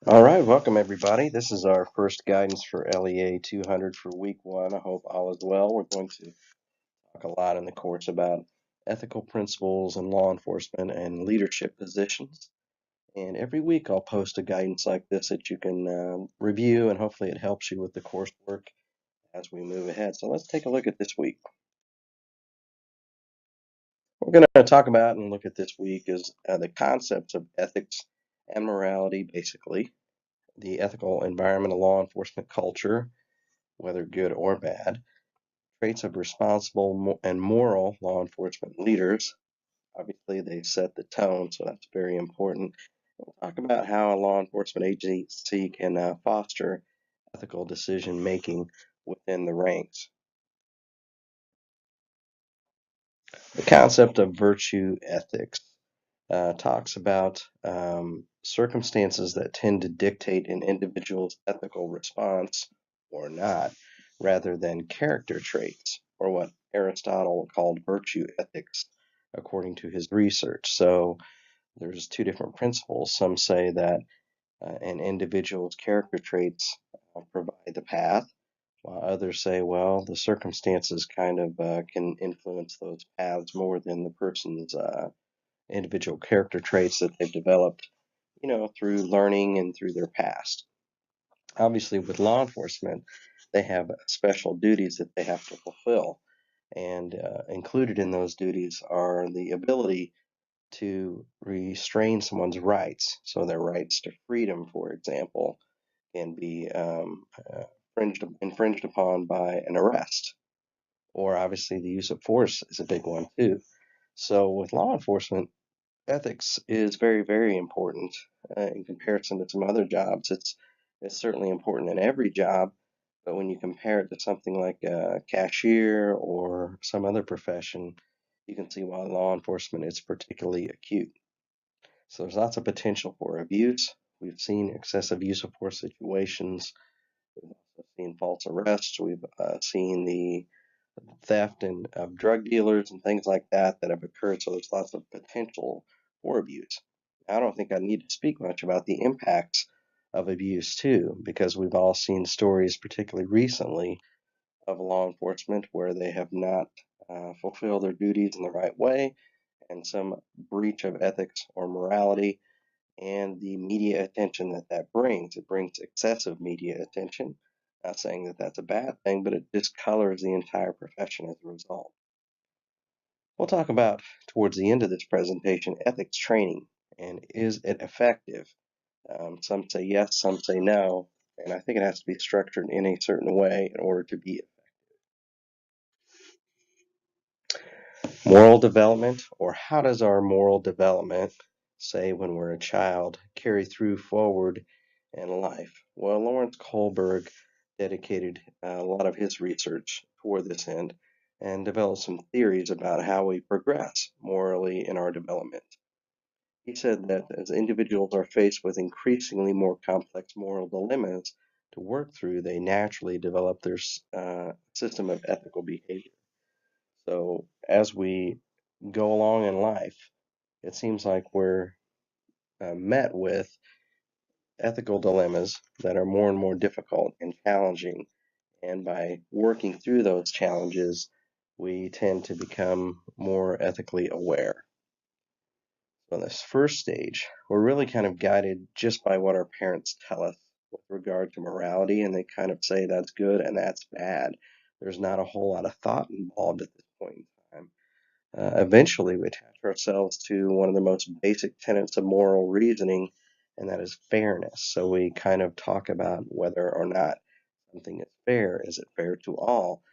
All right, welcome everybody. This is our first guidance for LEA 200 for week one. I hope all is well. We're going to talk a lot in the course about ethical principles in law enforcement and leadership positions. And every week I'll post a guidance like this that you can review, and hopefully it helps you with the coursework as we move ahead. So let's take a look at this week. What we're going to talk about and look at this week is the concepts of ethics and morality, basically, the ethical environment of law enforcement culture, whether good or bad, traits of responsible and moral law enforcement leaders. Obviously, they set the tone, so that's very important. We'll talk about how a law enforcement agency can foster ethical decision making within the ranks. The concept of virtue ethics talks about circumstances that tend to dictate an individual's ethical response or not, rather than character traits, or what Aristotle called virtue ethics, according to his research. So there's two different principles. Some say that an individual's character traits provide the path, while others say, well, the circumstances kind of can influence those paths more than the person's individual character traits that they've developed, through learning and through their past. Obviously, with law enforcement, they have special duties that they have to fulfill. And included in those duties are the ability to restrain someone's rights. So, their rights to freedom, for example, can be infringed upon by an arrest. Or obviously, the use of force is a big one, too. So, with law enforcement, ethics is very, very important in comparison to some other jobs. It's certainly important in every job, but when you compare it to something like a cashier or some other profession, you can see why law enforcement is particularly acute. So there's lots of potential for abuse. We've seen excessive use of force situations. We've also seen false arrests. We've seen the theft and of drug dealers and things like that have occurred. So there's lots of potential for abuse. I don't think I need to speak much about the impacts of abuse too, because we've all seen stories, particularly recently, of law enforcement where they have not fulfilled their duties in the right way, and some breach of ethics or morality, and the media attention that that brings. It brings excessive media attention. Not saying that that's a bad thing, but it discolors the entire profession as a result. We'll talk about, towards the end of this presentation, ethics training, and is it effective? Some say yes, some say no, and I think it has to be structured in a certain way in order to be moral development, or how does our moral development, say when we're a child, carry through forward in life? Well, Lawrence Kohlberg dedicated a lot of his research for this end and developed some theories about how we progress morally in our development. He said that as individuals are faced with increasingly more complex moral dilemmas to work through, they naturally develop their system of ethical behavior. So as we go along in life, it seems like we're met with ethical dilemmas that are more and more difficult and challenging. And by working through those challenges, we tend to become more ethically aware. So in this first stage, we're really kind of guided just by what our parents tell us with regard to morality, and they kind of say that's good and that's bad. There's not a whole lot of thought involved at this point in time. Eventually, we attach ourselves to one of the most basic tenets of moral reasoning, and that is fairness. So we kind of talk about whether or not something is fair. Is it fair to all?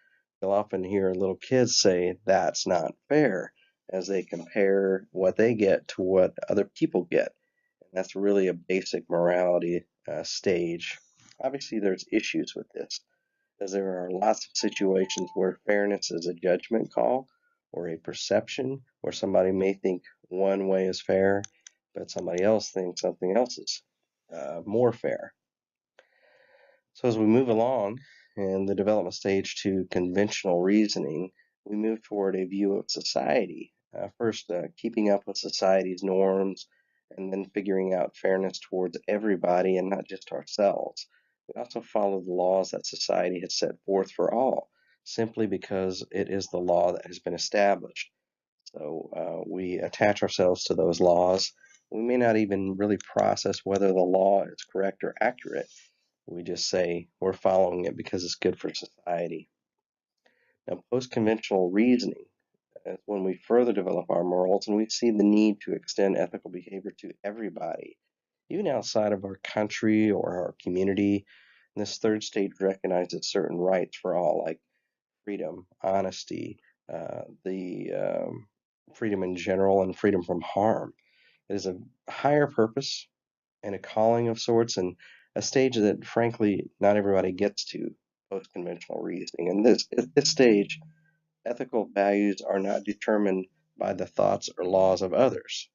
You'll often hear little kids say, that's not fair, as they compare what they get to what other people get. And that's really a basic morality stage. Obviously, there's issues with this, as there are lots of situations where fairness is a judgment call or a perception, where somebody may think one way is fair, but somebody else thinks something else is more fair. So as we move along in the development stage to conventional reasoning, we move toward a view of society. First, keeping up with society's norms and then figuring out fairness towards everybody and not just ourselves. We also follow the laws that society has set forth for all, simply because it is the law that has been established. So we attach ourselves to those laws. We may not even really process whether the law is correct or accurate. We just say we're following it because it's good for society. Now, post-conventional reasoning is when we further develop our morals and we see the need to extend ethical behavior to everybody, even outside of our country or our community. And this third stage recognizes certain rights for all, like freedom, honesty, the freedom in general, and freedom from harm. It is a higher purpose and a calling of sorts, and a stage that, frankly, not everybody gets to post conventional reasoning. And at this stage, ethical values are not determined by the thoughts or laws of others.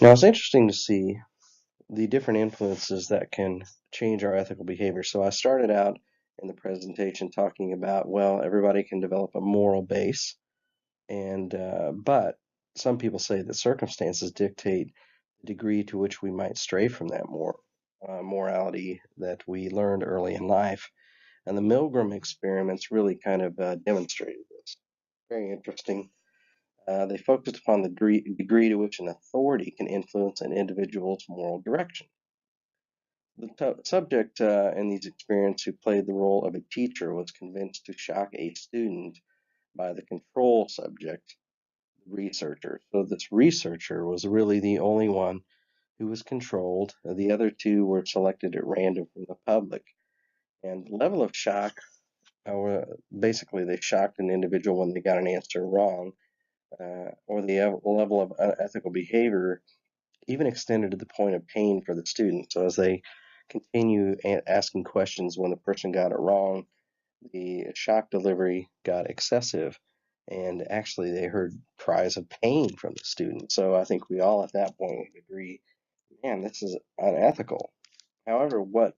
Now, it's interesting to see the different influences that can change our ethical behavior. So I started out in the presentation talking about, well, everybody can develop a moral base, and but some people say that circumstances dictate the degree to which we might stray from that morality that we learned early in life. And the Milgram experiments really kind of demonstrated this. Very interesting. They focused upon the degree to which an authority can influence an individual's moral direction. The subject in these experiments who played the role of a teacher was convinced to shock a student by the control subject, the researcher. So this researcher was really the only one who was controlled. The other two were selected at random from the public. And the level of shock, basically they shocked an individual when they got an answer wrong, or the level of unethical behavior even extended to the point of pain for the student. So as they continue asking questions when the person got it wrong, the shock delivery got excessive, and actually they heard cries of pain from the student. So I think we all at that point would agree, man, this is unethical. However, what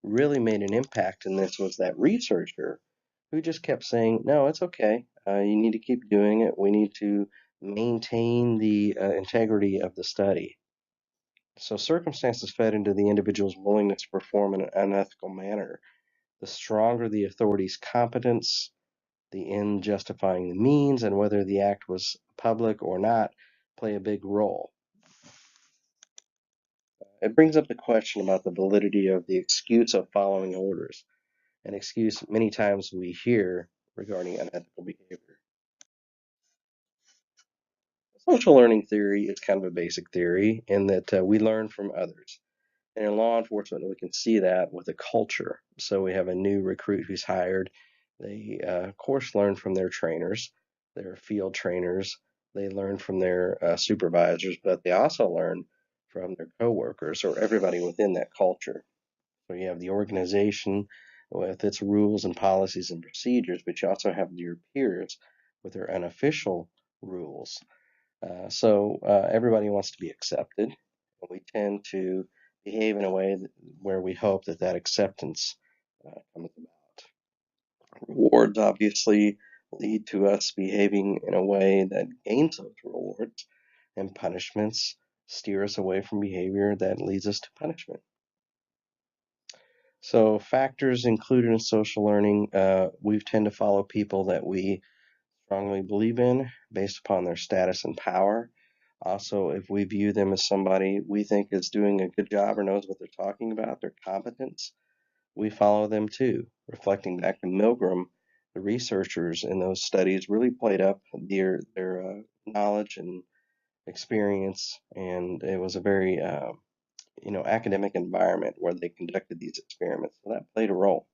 really made an impact in this was that researcher who just kept saying, no, it's okay. You need to keep doing it. We need to maintain the integrity of the study. So circumstances fed into the individual's willingness to perform in an unethical manner. The stronger the authority's competence, the end justifying the means, and whether the act was public or not play a big role. It brings up the question about the validity of the excuse of following orders, an excuse many times we hear regarding unethical behavior. Social learning theory is kind of a basic theory in that we learn from others. And in law enforcement, we can see that with a culture. So we have a new recruit who's hired. They, of course, learn from their trainers, their field trainers. They learn from their supervisors, but they also learn from their coworkers or everybody within that culture. So you have the organization with its rules and policies and procedures, but you also have your peers with their unofficial rules. Everybody wants to be accepted, and we tend to behave in a way where we hope that that acceptance comes about. Rewards obviously lead to us behaving in a way that gains those rewards, and punishments steer us away from behavior that leads us to punishment. So factors included in social learning, we tend to follow people that we strongly believe in based upon their status and power. Also, if we view them as somebody we think is doing a good job or knows what they're talking about, their competence, we follow them too. Reflecting back to Milgram, the researchers in those studies really played up their knowledge and experience, and it was a very academic environment where they conducted these experiments. So that played a role.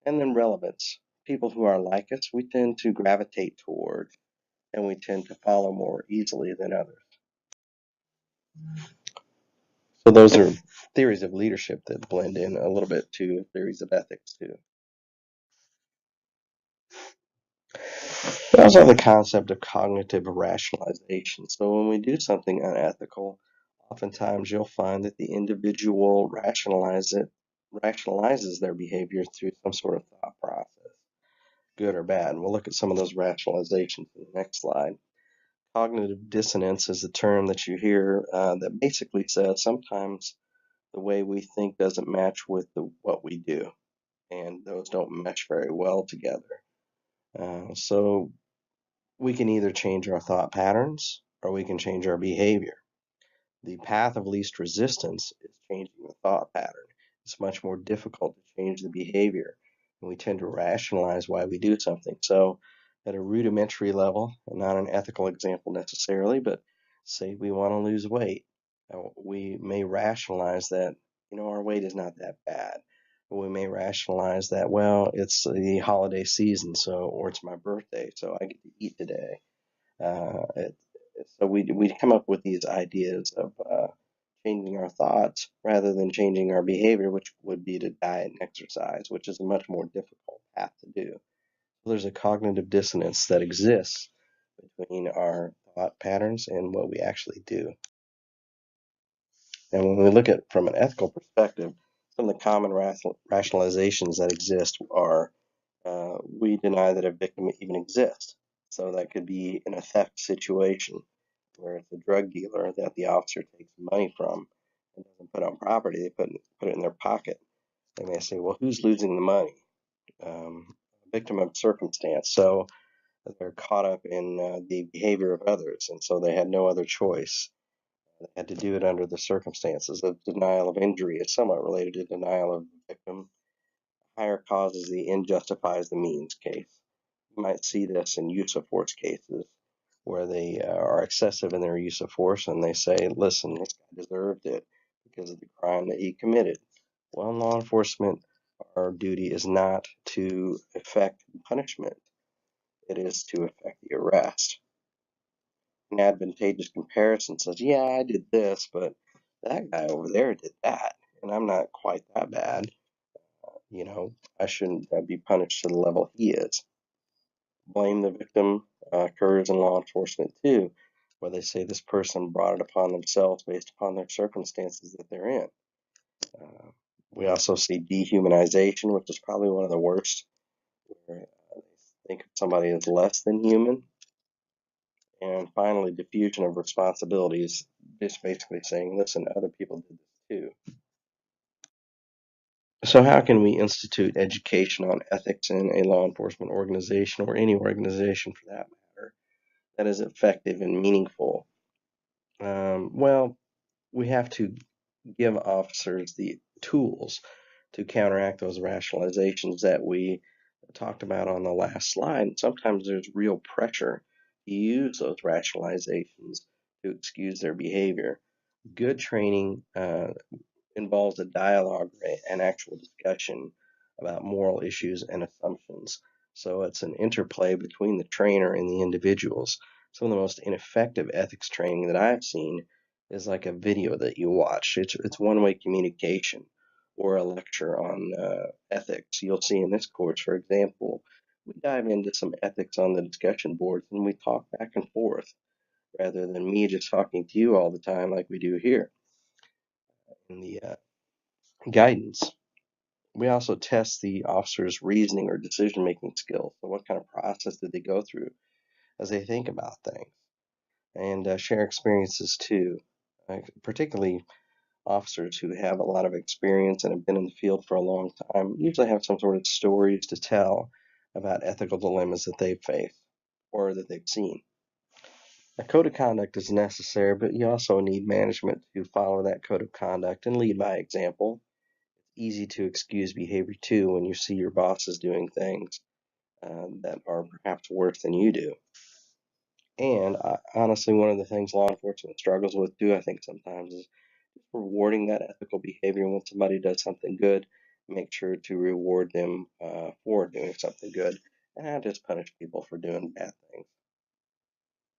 And then relevance. People who are like us, we tend to gravitate toward, and we tend to follow more easily than others. So those are theories of leadership that blend in a little bit to theories of ethics too. We also have the concept of cognitive rationalization. So when we do something unethical, oftentimes you'll find that the individual rationalizes their behavior through some sort of thought process. good or bad. And we'll look at some of those rationalizations in the next slide. Cognitive dissonance is a term that you hear that basically says sometimes the way we think doesn't match with what we do, and those don't mesh very well together. So we can either change our thought patterns or we can change our behavior. The path of least resistance is changing the thought pattern. It's much more difficult to change the behavior, and we tend to rationalize why we do something. So, at a rudimentary level, and not an ethical example necessarily, but say we want to lose weight, we may rationalize that, our weight is not that bad. We may rationalize that, well, it's the holiday season, or it's my birthday, so I get to eat today. It, so we come up with these ideas of changing our thoughts rather than changing our behavior, which would be to diet and exercise, which is a much more difficult path to do. So there's a cognitive dissonance that exists between our thought patterns and what we actually do. And when we look at from an ethical perspective, some of the common rationalizations that exist are we deny that a victim even exists. So that could be in a theft situation where it's a drug dealer that the officer takes money from and doesn't put on property, they put it in their pocket. They may say, well, who's losing the money? Victim of circumstance. So they're caught up in the behavior of others, and so they had no other choice. They had to do it under the circumstances. Of denial of injury is somewhat related to denial of the victim. Higher causes the end justifies the means case. You might see this in use of force cases where they are excessive in their use of force and they say, listen, this guy deserved it because of the crime that he committed. Well, in law enforcement, our duty is not to effect punishment, it is to effect the arrest. An advantageous comparison says, yeah, I did this, but that guy over there did that, and I'm not quite that bad. I shouldn't be punished to the level he is. Blame the victim occurs in law enforcement too, where they say this person brought it upon themselves based upon their circumstances that they're in. We also see dehumanization, which is probably one of the worst, where they think of somebody as less than human. And finally, diffusion of responsibilities, just basically saying, listen, other people did this too. So how can we institute education on ethics in a law enforcement organization, or any organization for that matter, that is effective and meaningful? Well, we have to give officers the tools to counteract those rationalizations that we talked about on the last slide. Sometimes there's real pressure to use those rationalizations to excuse their behavior. Good training involves a dialogue, and actual discussion about moral issues and assumptions. So it's an interplay between the trainer and the individuals. Some of the most ineffective ethics training that I've seen is like a video that you watch. It's one-way communication, or a lecture on ethics. You'll see in this course, for example, we dive into some ethics on the discussion boards and we talk back and forth rather than me just talking to you all the time like we do here in the guidance. We also test the officer's reasoning or decision-making skills. So what kind of process did they go through as they think about things? And share experiences too, particularly officers who have a lot of experience and have been in the field for a long time usually have some sort of stories to tell about ethical dilemmas that they've faced or that they've seen. A code of conduct is necessary, but you also need management to follow that code of conduct and lead by example. Easy to excuse behavior too when you see your bosses doing things that are perhaps worse than you do. And honestly, one of the things law enforcement struggles with too, I think sometimes, is rewarding that ethical behavior. When somebody does something good, make sure to reward them for doing something good, and not just punish people for doing bad things.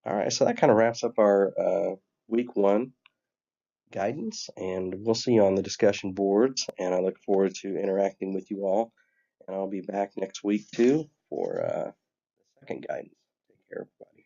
All right, so that kind of wraps up our week one guidance, and we'll see you on the discussion boards, and I look forward to interacting with you all, and I'll be back next week too for the second guidance. Take care, everybody.